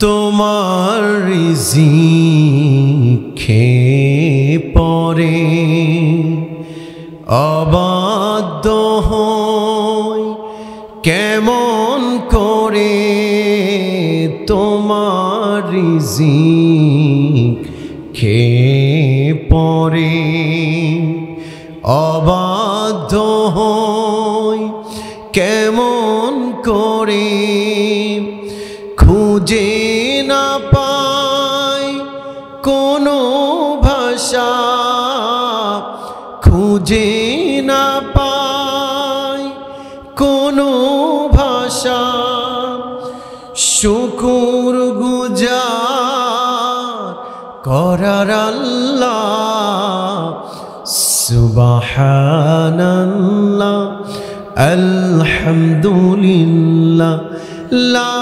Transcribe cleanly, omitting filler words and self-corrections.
তোমার রিজিক খেয়ে পরে অবাধ্য হই কেমন করে, তোমার রিজিক খেয়ে পরে অবাধ্য হই কেমন করে, খুঁজে না পাই কোনো ভাষা, খুঁজে না পাই কোনো ভাষা, শুকুর গুজার করার আল্লাহ। সুবহানাল্লাহ আলহামদুলিল্লাহ লা